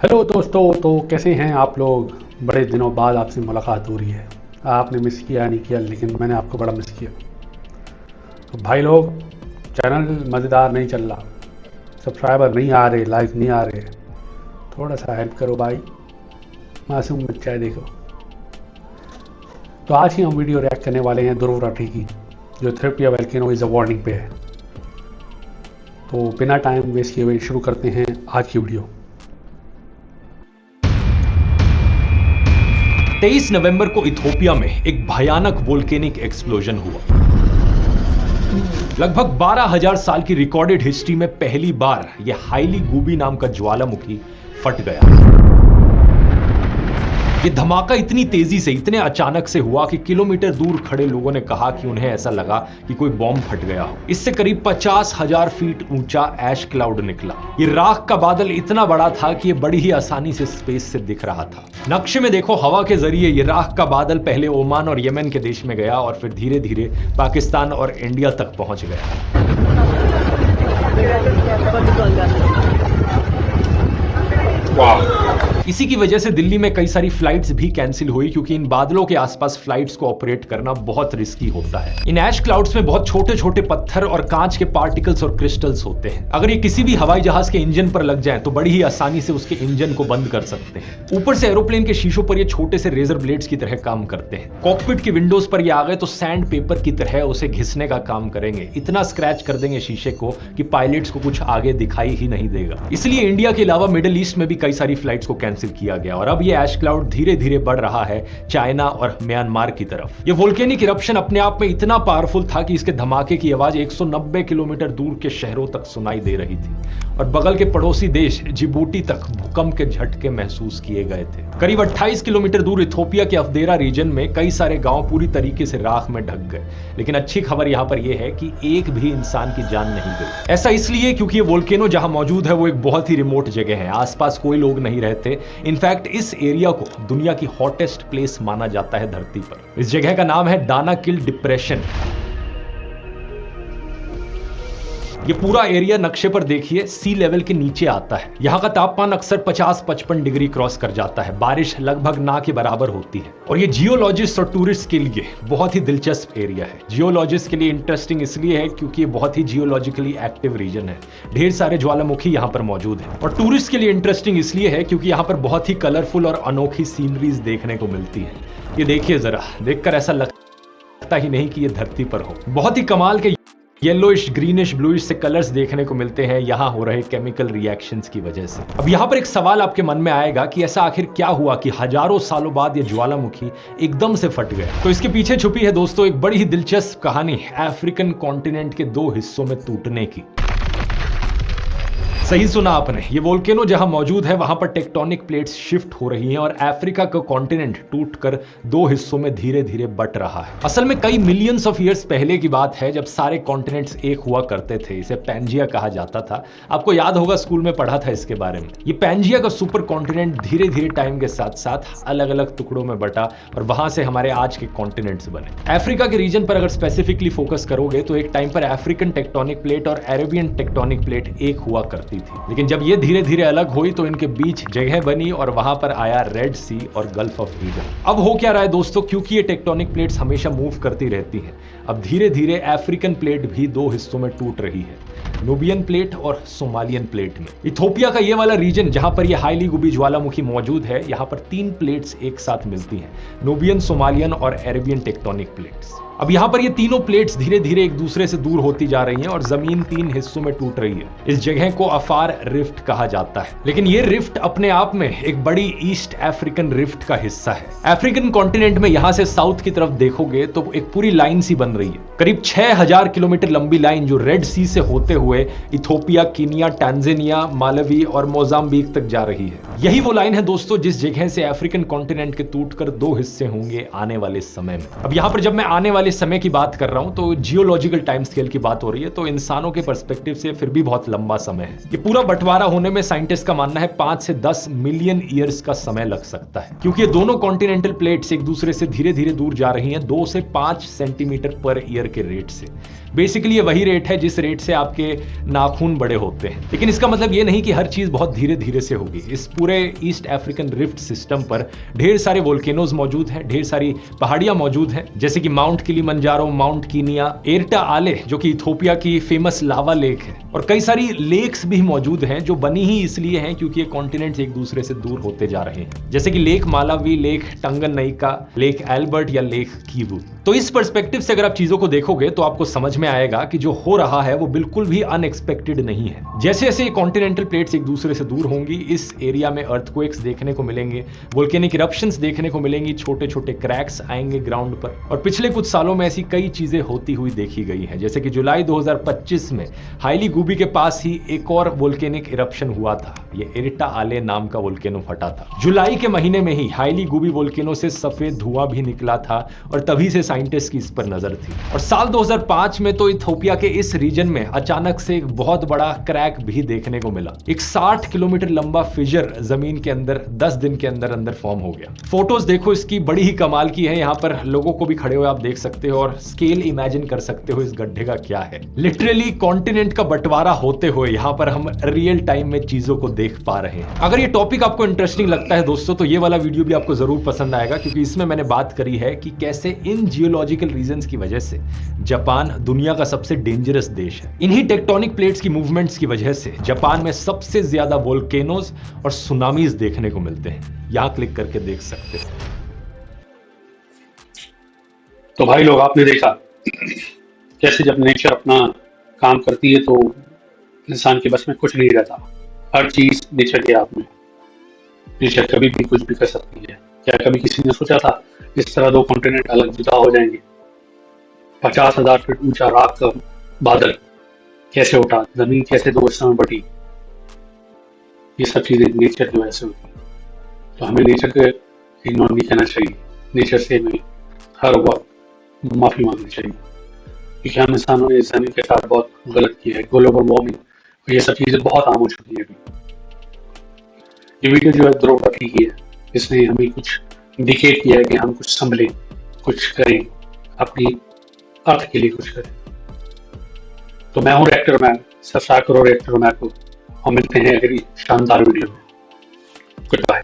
Hello दोस्तों, तो कैसे हैं आप लोग। बड़े दिनों बाद आपसे मुलाकात हो रही है। आपने मिस किया नहीं किया, लेकिन मैंने आपको बड़ा मिस किया। तो भाई लोग, चैनल मज़ेदार नहीं चल रहा, सब्सक्राइबर नहीं आ रहे, लाइक नहीं आ रहे। थोड़ा सा हेल्प करो भाई, मासूम बच्चा है देखो। तो आज ही हम वीडियो रिएक्ट करने वाले हैं ध्रुव राठी की, जो Ethiopia volcano is a warning पे है। तो बिना टाइम वेस्ट किए हुए शुरू करते हैं आज की वीडियो। 23 नवंबर को इथियोपिया में एक भयानक वोल्केनिक एक्सप्लोजन हुआ। लगभग 12,000 साल की रिकॉर्डेड हिस्ट्री में पहली बार यह हाईली गूबी नाम का ज्वालामुखी फट गया। यह धमाका इतनी तेजी से, इतने अचानक से हुआ कि किलोमीटर दूर खड़े लोगों ने कहा कि उन्हें ऐसा लगा कि कोई बॉम्ब फट गया हो। इससे करीब 50,000 फीट ऊंचा ऐश क्लाउड निकला। यह राख का बादल इतना बड़ा था कि यह बड़ी ही आसानी से स्पेस से दिख रहा था। नक्शे में देखो, हवा के जरिए यह राख का बादल पहले ओमान और यमन के देश में गया और फिर धीरे धीरे पाकिस्तान और इंडिया तक पहुंच गया। इसी की वजह से दिल्ली में कई सारी फ्लाइट्स भी कैंसिल हुई, क्योंकि इन बादलों के आसपास फ्लाइट्स को ऑपरेट करना बहुत रिस्की होता है। इन ऐश क्लाउड्स में बहुत छोटे छोटे पत्थर और कांच के पार्टिकल्स और क्रिस्टल्स होते हैं। अगर ये किसी भी हवाई जहाज के इंजन पर लग जाएं तो बड़ी ही आसानी से उसके इंजन को बंद कर सकते हैं। ऊपर से एरोप्लेन के शीशों पर ये छोटे से रेजर ब्लेड्स की तरह काम करते हैं। कॉकपिट की विंडोज पर ये आ गए तो सैंड पेपर की तरह उसे घिसने का काम करेंगे। इतना स्क्रैच कर देंगे शीशे को कि पायलट्स को कुछ आगे दिखाई ही नहीं देगा। इसलिए इंडिया के अलावा मिडिल ईस्ट में भी कई सारी फ्लाइट्स को कैंसिल किया गया और अब ये ऐश क्लाउड धीरे धीरे बढ़ रहा है चाइना और म्यांमार की तरफ। ये वोल्केनिक इरप्शन अपने आप में इतना पावरफुल था कि इसके धमाके की आवाज 190 किलोमीटर दूर के शहरों तक सुनाई दे रही थी और बगल के पड़ोसी देश जिबूटी तक भूकंप के झटके महसूस किए गए थे। करीब 28 किलोमीटर दूर इथियोपिया के अफदेरा रीजन में कई सारे गांव पूरी तरीके से राख में ढक गए, लेकिन अच्छी खबर यहां पर यह है कि एक भी इंसान की जान नहीं गई। ऐसा इसलिए क्योंकि ये वोल्केनो जहां मौजूद है वो एक बहुत ही रिमोट जगह है, आसपास कोई लोग नहीं रहते। इनफैक्ट इस एरिया को दुनिया की हॉटेस्ट प्लेस माना जाता है धरती पर। इस जगह का नाम है दानाकिल डिप्रेशन। ये पूरा एरिया नक्शे पर देखिए सी लेवल के नीचे आता है। यहाँ का तापमान अक्सर 50-55 डिग्री क्रॉस कर जाता है। बारिश लगभग ना के बराबर होती है और ये जियोलॉजिस्ट और टूरिस्ट के लिए बहुत ही दिलचस्प एरिया है। जियोलॉजिस्ट के लिए इंटरेस्टिंग इसलिए है क्योंकि ये बहुत ही जियोलॉजिकली एक्टिव रीजन है। ढेर सारे ज्वालामुखी यहाँ पर मौजूद है। और टूरिस्ट के लिए इंटरेस्टिंग इसलिए है क्योंकि यहाँ पर बहुत ही कलरफुल और अनोखी सीनरीज देखने को मिलती है। ये देखिए जरा, देखकर ऐसा लगता ही नहीं कि ये धरती पर हो। बहुत ही कमाल के येलोइश, ग्रीनिश, ब्लूइश से कलर्स देखने को मिलते हैं यहां हो रहे केमिकल रिएक्शंस की वजह से। अब यहां पर एक सवाल आपके मन में आएगा कि ऐसा आखिर क्या हुआ कि हजारों सालों बाद ये ज्वालामुखी एकदम से फट गया। तो इसके पीछे छुपी है दोस्तों एक बड़ी ही दिलचस्प कहानी अफ्रीकन कॉन्टिनेंट के दो हिस्सों में टूटने की। सही सुना आपने, ये वोल्केनो जहां मौजूद है वहां पर टेक्टोनिक प्लेट्स शिफ्ट हो रही हैं और अफ्रीका का कॉन्टिनेंट टूटकर दो हिस्सों में धीरे धीरे बट रहा है। असल में कई मिलियंस ऑफ ईयर्स पहले की बात है जब सारे कॉन्टिनेंट्स एक हुआ करते थे। इसे पैंजिया कहा जाता था। आपको याद होगा, स्कूल में पढ़ा था इसके बारे में। ये पैंजिया का सुपर कॉन्टिनेंट धीरे धीरे टाइम के साथ साथ अलग अलग टुकड़ों में बटा और वहां से हमारे आज के कॉन्टिनेंट्स बने। अफ्रीका के रीजन पर अगर स्पेसिफिकली फोकस करोगे तो एक टाइम पर अफ्रीकन टेक्टोनिक प्लेट और अरेबियन टेक्टोनिक प्लेट एक हुआ करती थी, लेकिन जब ये धीरे धीरे अलग हुई तो इनके बीच जगह बनी और वहां पर आया रेड सी और गल्फ ऑफ ईडन। अब हो क्या रहा है दोस्तों, क्योंकि ये टेक्टोनिक प्लेट्स हमेशा मूव करती रहती हैं, अब धीरे धीरे अफ्रीकन प्लेट भी दो हिस्सों में टूट रही है, नूबियन प्लेट और सोमालियन प्लेट में। इथियोपिया का ये वाला रीजन जहां पर ये हाईली गुबी ज्वालामुखी मौजूद है, यहां पर तीन प्लेट्स एक साथ मिलती हैं, नूबियन, सोमालियन और अरेबियन टेक्टोनिक प्लेट्स। अब यहां पर ये तीनों प्लेट्स धीरे धीरे एक दूसरे से दूर होती जा रही हैं और जमीन तीन हिस्सों में टूट रही है। इस जगह को अफार रिफ्ट कहा जाता है, लेकिन ये रिफ्ट अपने आप में एक बड़ी ईस्ट अफ्रीकन रिफ्ट का हिस्सा है। अफ्रीकन कॉन्टिनेंट में यहां से साउथ की तरफ देखोगे तो एक पूरी लाइन सी बन रही है, करीब 6000 किलोमीटर लंबी लाइन जो रेड सी से होते हुए इथियोपिया, कीनिया, टांजानिया, मालवी और मोजाम्बिक तक जा रही है। यही वो लाइन है दोस्तों जिस जगह से अफ्रीकन कॉन्टिनेंट के टूटकर दो हिस्से होंगे आने वाले समय में। अब यहां पर जब मैं आने वाले समय की बात कर रहा हूं तो जियोलॉजिकल टाइम स्केल की बात हो रही है, तो इंसानों के पर्सपेक्टिव से फिर भी बहुत लंबा समय है। ये पूरा बंटवारा होने में साइंटिस्ट का मानना है 5 से 10 मिलियन ईयर्स का समय लग सकता है, क्योंकि ये दोनों कॉन्टिनेंटल प्लेट्स एक दूसरे से धीरे धीरे दूर जा रही हैं 2 से 5 सेंटीमीटर पर ईयर के रेट से। बेसिकली ये वही रेट है जिस रेट से आपके नाखून बड़े होते हैं। लेकिन इसका मतलब ये नहीं कि हर चीज बहुत धीरे धीरे से होगी। इस पूरे ईस्ट अफ्रीकन रिफ्ट सिस्टम पर ढेर सारे वोल्केनोज मौजूद हैं, ढेर सारी पहाड़ियां मौजूद हैं, जैसे कि mount Kilimanjaro, mount Kenya, Erta आले जो कि इथोपिया की फेमस लावा लेक है, और कई सारी लेक्स भी मौजूद हैं जो बनी ही इसलिए हैं क्योंकि ये कॉन्टिनेंट्स एक दूसरे से दूर होते जा रहे हैं, जैसे कि lake Malawi, lake Tanganyika, lake Albert या लेक कीवू। तो इस पर्सपेक्टिव से अगर आप चीजों को देखोगे तो आपको समझ में आएगा कि जो हो रहा है वो बिल्कुल भी अनएक्सपेक्टेड नहीं है। जैसे जैसे कॉन्टिनेंटल प्लेट्स एक दूसरे से दूर होंगी, इस एरिया में अर्थक्वेक्स देखने को मिलेंगे, वोल्केनिक इरप्शंस देखने को मिलेंगी, छोटे छोटे क्रैक्स आएंगे ग्राउंड पर। और पिछले कुछ सालों में ऐसी कई चीजें होती हुई देखी गई हैं, जैसे कि जुलाई 2025 में हाइली गुबी के पास ही एक और वोल्केनिक इरप्शन हुआ था। ये एर्टा आले नाम का वोल्केनो फटा था। जुलाई के महीने में ही हाइली गुबी वोल्केनो से सफेद धुआं भी निकला था और तभी से साइंटिस्ट की इस पर नजर थी। और साल 2005 में तो इथोपिया के इस रीजन में अचानक से एक बहुत बड़ा क्रैक भी देखने को मिला। एक 60 किलोमीटर लंबा फिजर जमीन के अंदर 10 दिन के अंदर अंदर फॉर्म हो गया। फोटोज देखो इसकी, बड़ी ही कमाल की है। यहाँ पर लोगों को भी खड़े हुए आप देख सकते हो और स्केल इमेजिन कर सकते हो इस गड्ढे का क्या है। लिटरली कॉन्टिनेंट का बंटवारा होते हुए यहाँ पर हम रियल टाइम में चीजों को देख पा रहे हैं। अगर ये टॉपिक आपको इंटरेस्टिंग लगता है दोस्तों, तो ये वाला वीडियो भी आपको जरूर पसंद आएगा, क्योंकि इसमें मैंने बात करी है कि कैसे इन जियोलॉजिकल रीजंस की वजह से जापान दुनिया का सबसे डेंजरस देश है। इन्हीं टेक्टोनिक प्लेट्स की मूवमेंट्स की वजह से जापान में सबसे ज्यादा वोल्केनोज और सुनामीज देखने को मिलते हैं। यहां क्लिक करके देख सकते हैं। तो भाई लोग, आपने देखा कैसे जब नेचर अपना काम करती है तो इंसान के बस में कुछ नहीं रहता। हर चीज नेचर के हाथ में। नेचर कभी भी कुछ भी कर सकती है। क्या कभी किसी ने सोचा था इस तरह दो कॉन्टिनेंट अलग जुदा हो जाएंगे? 50,000 फीट ऊंचा रात का बादल कैसे उठा, जमीन कैसे दो हिस्सों में बटी, ये सब चीजें नेचर की वजह से होती है। तो हमें नेचर को इग्नोर नहीं करना चाहिए। नेचर से हमें हर वक्त माफी मांगनी चाहिए, क्योंकि हम इंसानों ने इस जमीन के साथ बहुत गलत किया है। ग्लोबल वार्मिंग और ये सब चीजें बहुत आम हो चुकी है अभी। ये वीडियो जो है ध्रुव की है, इसने हमें कुछ इंडिकेट किया है कि हम कुछ संभलें, कुछ करें, अपनी अर्थ के लिए कुछ करें। तो मैं हूँ रिएक्टर मैन, सब्सक्राइब करो रिएक्टर मैन को, और मिलते हैं अगली शानदार वीडियो में। Good bye.